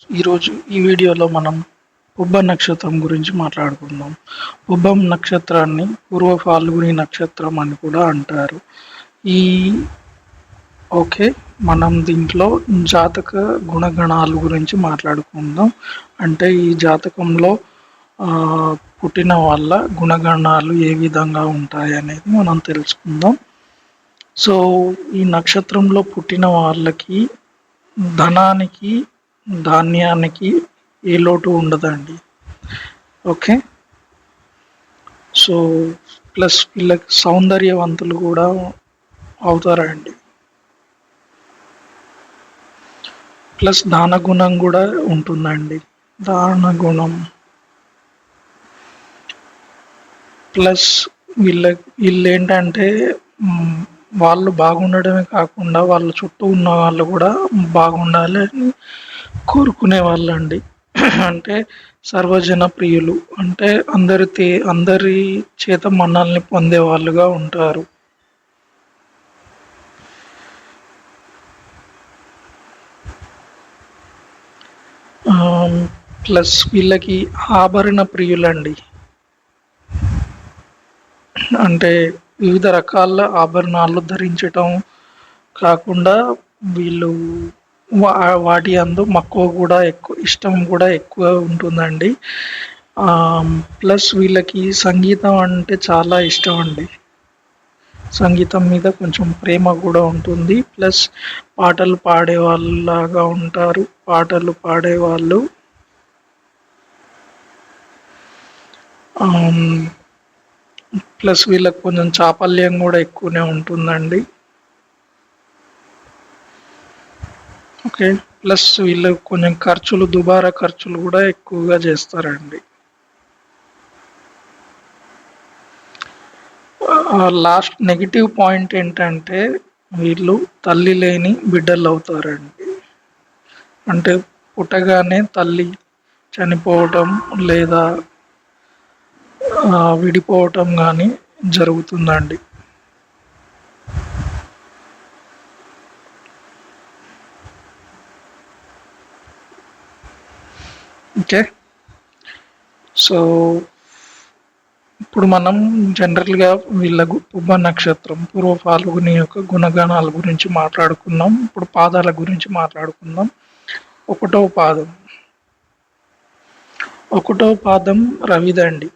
ఈరోజు ఈ వీడియోలో మనం పుబ్బ నక్షత్రం గురించి మాట్లాడుకుందాం. పుబ్బం నక్షత్రాన్ని పూర్వ ఫాల్గుని నక్షత్రం అని కూడా అంటారు. ఈ ఓకే, మనం దీంట్లో జాతక గుణగణాల గురించి మాట్లాడుకుందాం. అంటే ఈ జాతకంలో ఆ, పుట్టిన వాళ్ళ గుణగణాలు ఏ విధంగా ఉంటాయి అనేది మనం తెలుసుకుందాం. సో ఈ నక్షత్రంలో పుట్టిన వాళ్ళకి ధనానికి, ధాన్యానికి ఏ లోటు ఉండదండి. ఓకే, సో ప్లస్ వీళ్ళకి సౌందర్యవంతులు కూడా అవుతారండి. ప్లస్ దాన గుణం కూడా ఉంటుందండి. దాన గుణం ప్లస్ వీళ్ళు ఏంటంటే వాళ్ళు బాగుండడమే కాకుండా వాళ్ళ చుట్టూ ఉన్న వాళ్ళు కూడా బాగుండాలి అని కోరుకునే వాళ్ళండి. అంటే సర్వజన ప్రియులు, అంటే అందరి చేత మన్నల్ని పొందే వాళ్ళుగా ఉంటారు. ప్లస్ వీళ్ళకి ఆభరణ ప్రియులండి. అంటే వివిధ రకాల ఆభరణాలు ధరించటం కాకుండా వీళ్ళు వాటి అందు మక్కువ కూడా ఎక్కువ, ఇష్టం కూడా ఎక్కువ ఉంటుందండి. ప్లస్ వీళ్ళకి సంగీతం అంటే చాలా ఇష్టం అండి. సంగీతం మీద కొంచెం ప్రేమ కూడా ఉంటుంది. ప్లస్ పాటలు పాడే వాళ్ళలాగా ఉంటారు. పాటలు పాడేవాళ్ళు. ప్లస్ వీళ్ళకి కొంచెం చాపల్యం కూడా ఎక్కువనే ఉంటుందండి. ఓకే, ప్లస్ వీళ్ళు కొంచెం దుబారా ఖర్చులు కూడా ఎక్కువగా చేస్తారండి. లాస్ట్ నెగిటివ్ పాయింట్ ఏంటంటే వీళ్ళు తల్లి లేని బిడ్డలు అవుతారండి. అంటే పుట్టగానే తల్లి చనిపోవటం లేదా విడిపోవటం కానీ జరుగుతుందండి. ఓకే, సో ఇప్పుడు మనం జనరల్గా వీళ్ళ పుబ్బ నక్షత్రం పూర్వ ఫాల్గుని యొక్క గుణగణాల గురించి మాట్లాడుకున్నాం. ఇప్పుడు పాదాల గురించి మాట్లాడుకుందాం. ఒకటో పాదం రవిదండి.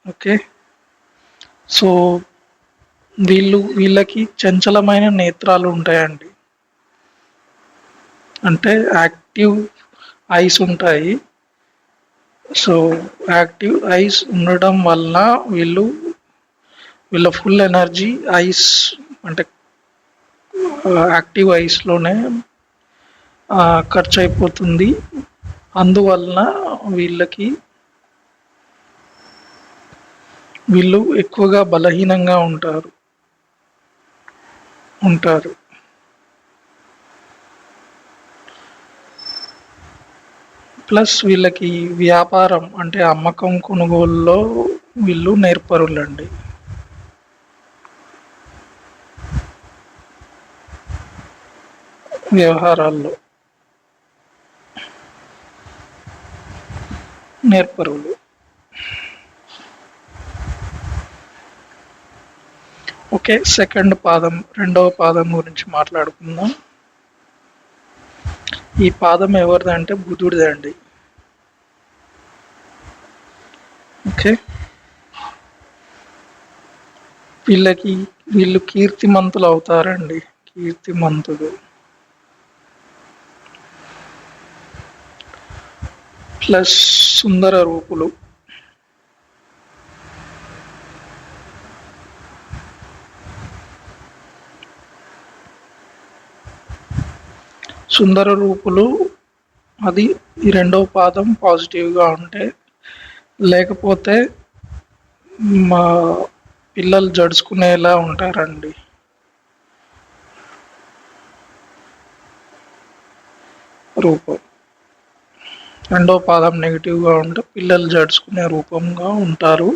ఓకే, సో వీళ్ళకి చంచలమైన నేత్రాలు ఉంటాయండి. అంటే యాక్టివ్ ఐస్ ఉంటాయి. సో యాక్టివ్ ఐస్ ఉండడం వల్ల వీళ్ళ ఫుల్ ఎనర్జీ ఐస్, అంటే యాక్టివ్ ఐస్లోనే ఖర్చు అయిపోతుంది. అందువలన వీళ్ళు ఎక్కువగా బలహీనంగా ఉంటారు. ప్లస్ వీళ్ళకి వ్యాపారం అంటే అమ్మకం కొనుగోలులో వీళ్ళు నేర్పరులండి. వ్యవహారాల్లో నేర్పరులు. ఓకే, రెండవ పాదం గురించి మాట్లాడుకుందాం. ఈ పాదం ఎవరిదంటే బుధుడిదండి. ఓకే, వీళ్ళు కీర్తిమంతులు అవుతారండి. కీర్తిమంతులు ప్లస్ సుందర రూపులు. సుందర రూపులు అది ఈ రెండవ పాదం పాజిటివ్గా ఉంటే, లేకపోతే మా పిల్లలు జడుచుకునేలా ఉంటారండి. రూపం రెండవ పాదం నెగిటివ్గా ఉంటే పిల్లలు జడుచుకునే రూపంగా ఉంటారు.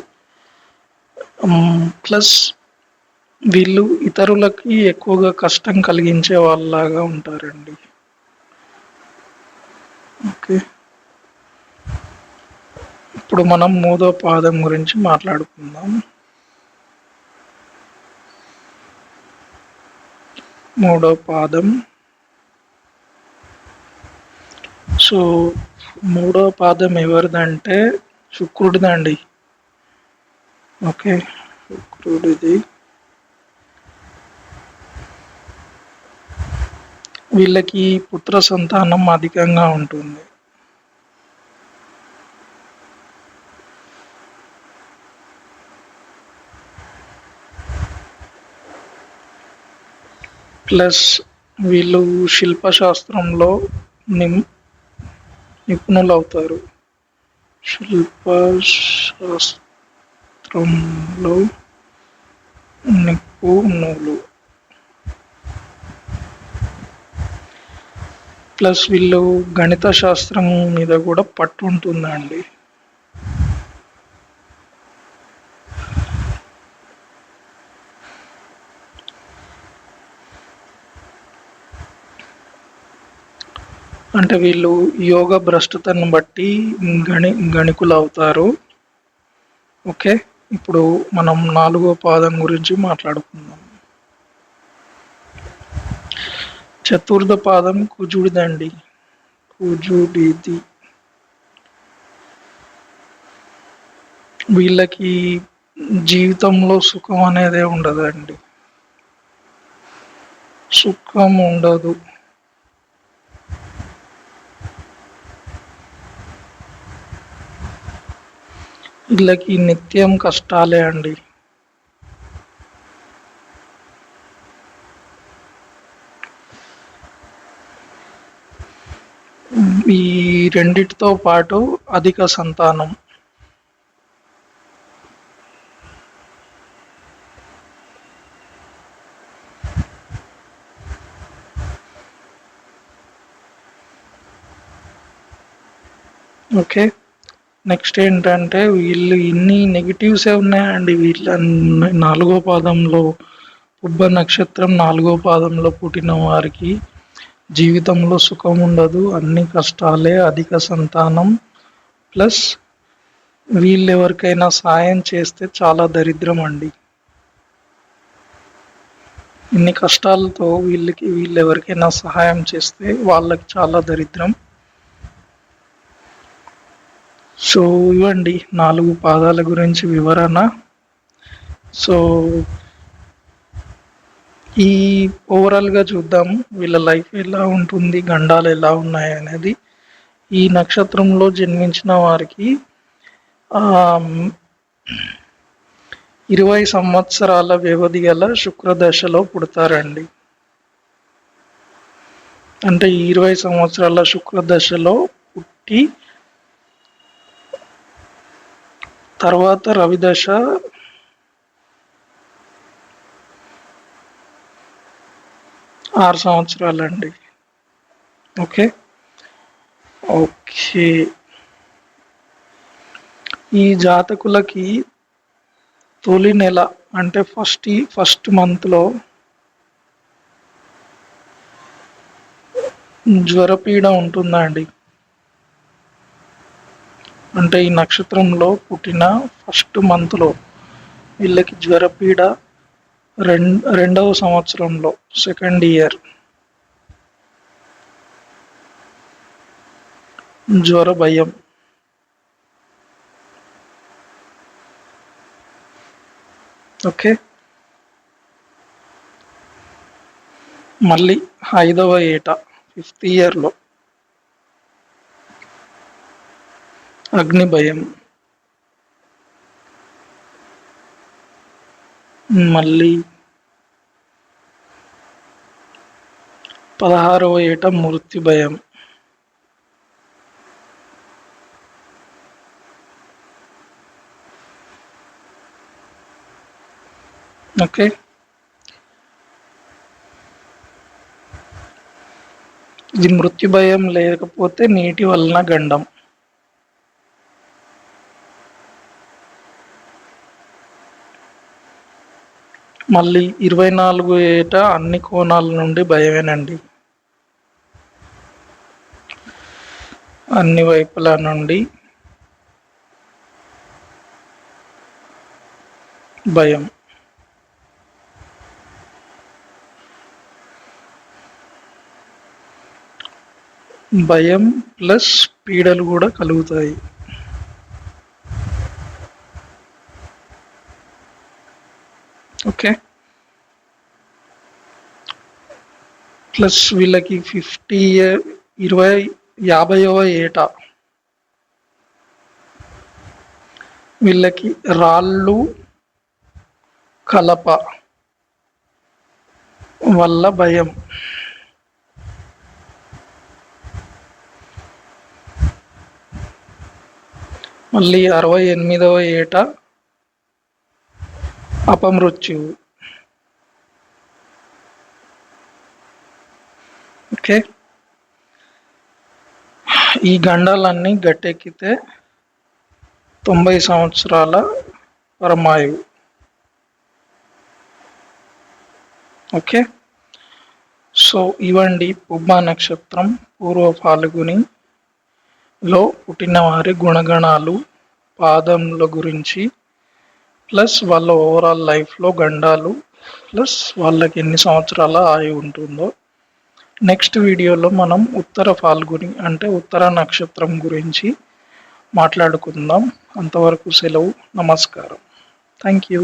ప్లస్ వీళ్ళు ఇతరులకి ఎక్కువగా కష్టం కలిగించే వాళ్ళలాగా ఉంటారండి. ఓకే, ఇప్పుడు మనం మూడో పాదం గురించి మాట్లాడుకుందాం. మూడో పాదం. సో మూడో పాదం ఎవరిదంటే శుక్రుడిదండి. ఓకే, శుక్రుడిది. వీళ్ళకి పుత్ర సంతానం అధికంగా ఉంటుంది. ప్లస్ వీళ్ళు శిల్పశాస్త్రంలో నిపుణులు అవుతారు. శిల్పశాస్త్రంలో నిపుణులు. ప్లస్ వీళ్ళు గణిత శాస్త్రం మీద కూడా పట్టు ఉంటుందండి. అంటే వీళ్ళు యోగ భ్రష్టతను బట్టి గణికులు అవుతారు. ఓకే, ఇప్పుడు మనం నాలుగో పాదం గురించి మాట్లాడుకుందాం. చతుర్థ పాదం కుజుడిదండి. కుజుడిది. వీళ్ళకి జీవితంలో సుఖం అనేదే ఉండదండి. సుఖం ఉండదు. వీళ్ళకి నిత్యం కష్టాలే అండి. ఈ రెండిటితో పాటు అధిక సంతానం. ఓకే, నెక్స్ట్ ఏంటంటే వీళ్ళు ఇన్ని నెగిటివ్సే ఉన్నాయండి. వీళ్ళ నాలుగో పాదంలో పుబ్బ నక్షత్రం నాలుగో పాదంలో పుట్టిన వారికి జీవితంలో సుఖం ఉండదు, అన్ని కష్టాలే, అధిక సంతానం. ప్లస్ వీళ్ళు ఎవరికైనా సాయం చేస్తే చాలా దరిద్రం అండి. ఇన్ని కష్టాలతో వీళ్ళు ఎవరికైనా సహాయం చేస్తే వాళ్ళకి చాలా దరిద్రం. సో ఇవ్వండి 4 పాదాల గురించి వివరణ. సో ఈ ఓవరాల్గా చూద్దాం వీళ్ళ లైఫ్ ఎలా ఉంటుంది, గండాలు ఎలా ఉన్నాయి అనేది. ఈ నక్షత్రంలో జన్మించిన వారికి 20 సంవత్సరాల వ్యవధి గల శుక్రదశలో పుడతారండి. అంటే 20 సంవత్సరాల శుక్రదశలో పుట్టి తర్వాత రవిదశ 6 సంవత్సరాలండి. ఓకే ఓకే ఈ జాతకులకి తొలి నెల అంటే ఫస్ట్ మంత్లో జ్వరపీడ ఉంటుందండి. అంటే ఈ నక్షత్రంలో పుట్టిన ఫస్ట్ మంత్లో వీళ్ళకి జ్వరపీడ, రెండవ సంవత్సరంలో సెకండ్ ఇయర్ జ్వర భయం. ఓకే, మళ్ళీ 5వ ఏట 5th ఇయర్లో అగ్ని భయం. మళ్ళీ 16వ ఏట మృత్యు భయం. ఓకే, ఇది మృత్యు భయం లేకపోతే నీటి వలన గండం. మళ్ళీ 24 ఏట అన్ని కోణాల నుండి భయమేనండి. అన్ని వైపుల నుండి భయం. భయం ప్లస్ పీడలు కూడా కలుగుతాయి. ఓకే, ప్లస్ వీళ్ళకి 50వ ఏట వీళ్ళకి రాళ్ళు కలప వల్ల భయం. మళ్ళీ 68వ ఏట అపమృత్యువు. ఓకే, ఈ గండాలన్నీ గట్టెక్కితే 90 సంవత్సరాల పరమాయువు. ఓకే, సో ఇవండి పుబ్బ నక్షత్రం పూర్వ ఫాల్గునిలో పుట్టిన వారి గుణగణాలు, పాదముల గురించి, ప్లస్ వాళ్ళ ఓవరాల్ లైఫ్లో గండాలు, ప్లస్ వాళ్ళకి ఎన్ని సంవత్సరాల ఆయువు ఉంటుందో. నెక్స్ట్ వీడియోలో మనం ఉత్తర ఫాల్గుని అంటే ఉత్తర నక్షత్రం గురించి మాట్లాడుకుందాం. అంతవరకు సెలవు. నమస్కారం. Thank you.